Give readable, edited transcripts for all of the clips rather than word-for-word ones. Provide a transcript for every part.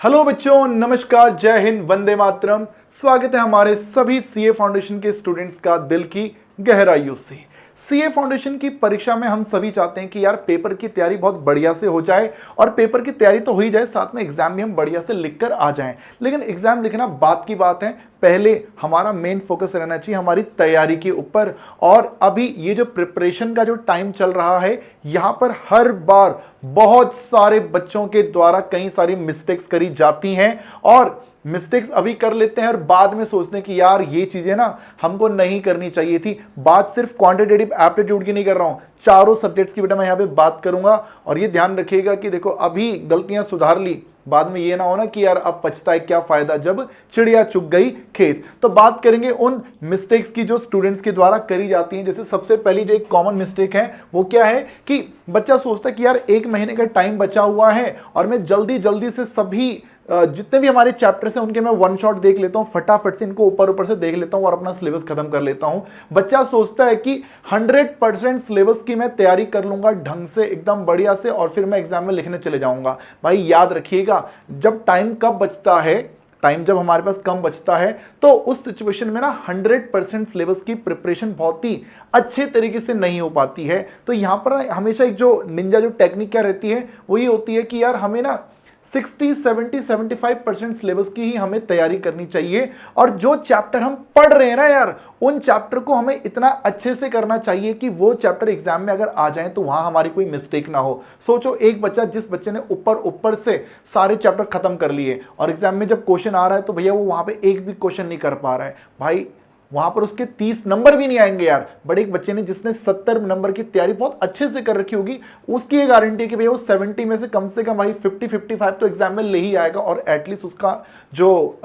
Hello बच्चों, नमस्कार, जय हिंद, वंदे मातरम। स्वागत है हमारे सभी सीए फाउंडेशन के स्टूडेंट्स का दिल की गहराइयों से। सीए फाउंडेशन की परीक्षा में हम सभी चाहते हैं कि यार पेपर की तैयारी बहुत बढ़िया से हो जाए, और पेपर की तैयारी तो हो ही जाए, साथ में एग्जाम भी हम बढ़िया से लिखकर आ जाएं। लेकिन एग्जाम लिखना बात की बात है, पहले हमारा मेन फोकस रहना चाहिए हमारी तैयारी के ऊपर। और अभी ये जो प्रिपरेशन का जो टाइम चल रहा है, यहां पर हर बार बहुत सारे बच्चों के द्वारा कई सारी मिस्टेक्स करी जाती हैं, और मिस्टेक्स अभी कर लेते हैं और बाद में सोचते हैं कि यार ये चीजें ना हमको नहीं करनी चाहिए थी। बात सिर्फ क्वांटिटेटिव एप्टीट्यूड की नहीं कर रहा हूं, चारों सब्जेक्ट्स की बेटा मैं यहां पे बात करूंगा। और ये ध्यान रखिएगा कि देखो अभी गलतियां सुधार ली, बाद में ये ना हो ना कि यार अब पछताए क्या फायदा जब चिड़िया चुग गई खेत। तो बात करेंगे उन मिस्टेक्स की जो स्टूडेंट्स के द्वारा करी जाती हैं। जैसे सबसे पहली जो एक कॉमन मिस्टेक है वो क्या है कि बच्चा सोचता है कि यार 1 महीने का टाइम बचा हुआ है और मैं जल्दी जल्दी से सभी जितने भी हमारे चैप्टर्स हैं उनके मैं वन शॉट देख लेता हूं, फटाफट से इनको ऊपर ऊपर से देख लेता हूं और अपना सिलेबस खत्म कर लेता हूं। बच्चा सोचता है कि 100% सिलेबस की मैं तैयारी कर लूंगा ढंग से, एकदम बढ़िया से, और फिर मैं एग्जाम में लिखने चले जाऊंगा। भाई याद रखिएगा, जब टाइम कब बचता है, टाइम जब हमारे पास कम बचता है, तो उस सिचुएशन में ना 100% सिलेबस की प्रिपरेशन बहुत ही अच्छे तरीके से नहीं हो पाती है। तो यहां पर हमेशा एक जो निंजा जो टेक्निक क्या रहती है वो ये होती है कि यार हमें ना 60, 70, 75% सिलेबस की ही हमें तैयारी करनी चाहिए। और जो चैप्टर हम पढ़ रहे हैं ना यार, उन चैप्टर को हमें इतना अच्छे से करना चाहिए कि वो चैप्टर एग्जाम में अगर आ जाए तो वहां हमारी कोई मिस्टेक ना हो। सोचो एक बच्चा, जिस बच्चे ने ऊपर ऊपर से सारे चैप्टर खत्म कर लिए और एग्जाम में जब क्वेश्चन आ रहा है तो भैया वो वहां पे एक भी क्वेश्चन नहीं कर पा रहा है, भाई वहां पर उसके 30 नंबर भी नहीं आएंगे यार। बड़े एक बच्चे ने जिसने 70 नंबर की तैयारी बहुत अच्छे से कर रखी होगी, उसकी ये गारंटी है कि भैया वो 70 में से कम भाई 50-55 तो एग्जाम में ले ही आएगा, और एटलीस्ट उसका जो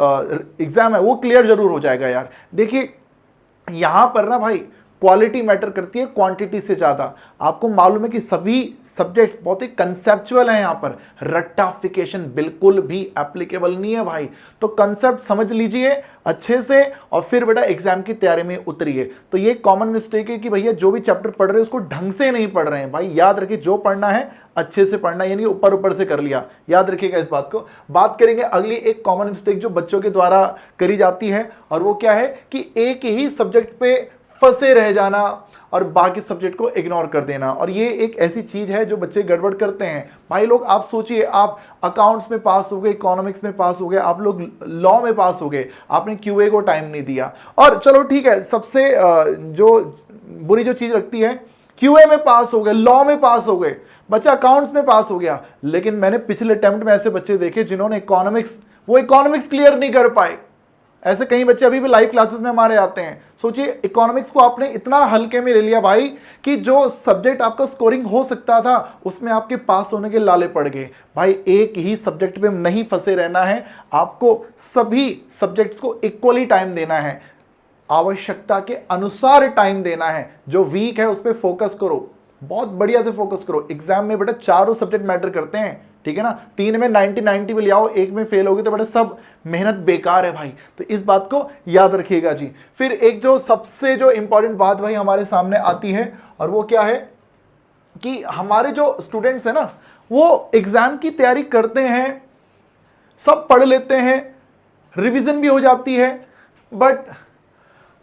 एग्जाम है वो क्लियर जरूर हो जाएगा यार। देखिए यहां पर ना भाई क्वालिटी मैटर करती है क्वांटिटी से ज्यादा। आपको मालूम है कि सभी सब्जेक्ट्स बहुत ही कंसेप्चुअल हैं, यहां पर रट्टाफिकेशन बिल्कुल भी एप्लीकेबल नहीं है भाई। तो कंसेप्ट समझ लीजिए अच्छे से और फिर बेटा एग्जाम की तैयारी में उतरिए। तो ये कॉमन मिस्टेक है कि भैया जो भी चैप्टर पढ़ रहे हैं उसको ढंग से नहीं पढ़ रहे हैं। भाई याद रखिए, जो पढ़ना है अच्छे से पढ़ना, यानी ऊपर ऊपर से कर लिया, याद रखिएगा इस बात को। बात करेंगे अगली एक कॉमन मिस्टेक जो बच्चों के द्वारा करी जाती है, और वो क्या है कि एक ही सब्जेक्ट पे फंसे रह जाना और बाकी सब्जेक्ट को इग्नोर कर देना। और ये एक ऐसी चीज है जो बच्चे गड़बड़ करते हैं। भाई लोग आप सोचिए, आप अकाउंट्स में पास हो गए, इकोनॉमिक्स में पास हो गए, आप लोग लॉ में पास हो गए, आपने क्यूए को टाइम नहीं दिया। और चलो ठीक है, सबसे जो बुरी जो चीज लगती है, क्यूए में पास हो गए, लॉ में पास हो गए, बच्चा अकाउंट्स में पास हो गया। लेकिन मैंने पिछले अटेम्प्ट में ऐसे बच्चे देखे जिन्होंने इकोनॉमिक्स क्लियर नहीं कर पाए। ऐसे कई बच्चे अभी भी लाइव क्लासेस में हमारे आते हैं। सोचिए इकोनॉमिक्स को आपने इतना हल्के में ले लिया भाई कि जो सब्जेक्ट आपका स्कोरिंग हो सकता था उसमें आपके पास होने के लाले पड़ गए। भाई एक ही सब्जेक्ट पे नहीं फंसे रहना है, आपको सभी सब्जेक्ट्स को इक्वली टाइम देना है, आवश्यकता के अनुसार टाइम देना है। जो वीक है उस पर फोकस करो, बहुत बढ़िया से फोकस करो। एग्जाम में बेटा चारों सब्जेक्ट मैटर करते हैं, ठीक है ना। 3 में 90 भी ले आओ, एक में फेल होगी तो बेटा सब मेहनत बेकार है भाई। तो इस बात को याद रखिएगा जी। फिर एक जो सबसे जो इंपॉर्टेंट बात भाई हमारे सामने आती है, और वो क्या है कि हमारे जो स्टूडेंट्स हैं ना, वो एग्जाम की तैयारी करते हैं, सब पढ़ लेते हैं, रिवीजन भी हो जाती है, बट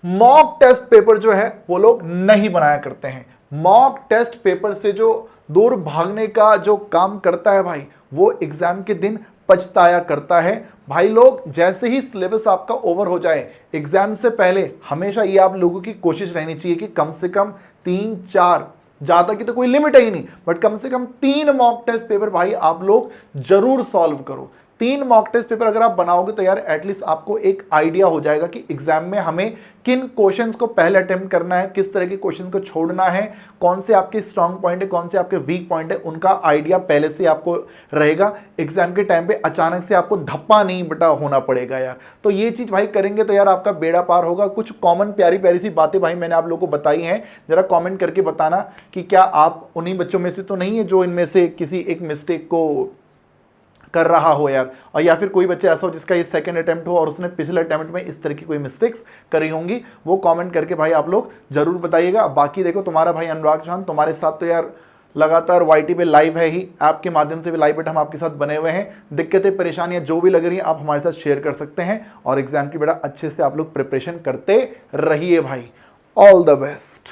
मॉक टेस्ट पेपर जो है वो लोग नहीं बनाया करते हैं। मॉक टेस्ट पेपर से जो दूर भागने का जो काम करता है भाई, वो एग्जाम के दिन पछताया करता है। भाई लोग जैसे ही सिलेबस आपका ओवर हो जाए एग्जाम से पहले, हमेशा ये आप लोगों की कोशिश रहनी चाहिए कि कम से कम 3-4, ज्यादा की तो कोई लिमिट है ही नहीं, बट कम से कम 3 मॉक टेस्ट पेपर भाई आप लोग जरूर सॉल्व करो। 3 मॉक टेस्ट पेपर अगर आप बनाओगे तो यार एटलीस्ट आपको एक आइडिया हो जाएगा कि एग्जाम में हमें किन क्वेश्चंस को पहले अटेम्प्ट करना है, किस तरह के क्वेश्चंस को छोड़ना है, कौन से आपके स्ट्रांग पॉइंट है, कौन से आपके वीक पॉइंट है, उनका आइडिया पहले से आपको रहेगा। एग्जाम के टाइम पे अचानक से आपको धप्पा नहीं बेटा होना पड़ेगा यार। तो ये चीज भाई करेंगे तो यार आपका बेड़ा पार होगा। कुछ कॉमन प्यारी प्यारी सी बातें भाई मैंने आप लोगों को बताई हैं, जरा कॉमेंट करके बताना कि क्या आप उन्हीं बच्चों में से तो नहीं है जो इनमें से किसी एक मिस्टेक को कर रहा हो यार, और या फिर कोई बच्चा ऐसा हो जिसका ये सेकंड अटेम्प्ट हो और उसने पिछले अटेम्प्ट में इस तरह की कोई मिस्टेक्स करी होंगी, वो कमेंट करके भाई आप लोग जरूर बताइएगा। बाकी देखो तुम्हारा भाई अनुराग चौहान तुम्हारे साथ तो यार लगातार YT पे लाइव है ही, ऐप के माध्यम से भी लाइव बेटा हम आपके साथ बने हुए हैं। दिक्कतें परेशानियां जो भी लग रही हैं आप हमारे साथ शेयर कर सकते हैं और एग्जाम की बेटा अच्छे से आप लोग प्रिपरेशन करते रहिए भाई। All the best.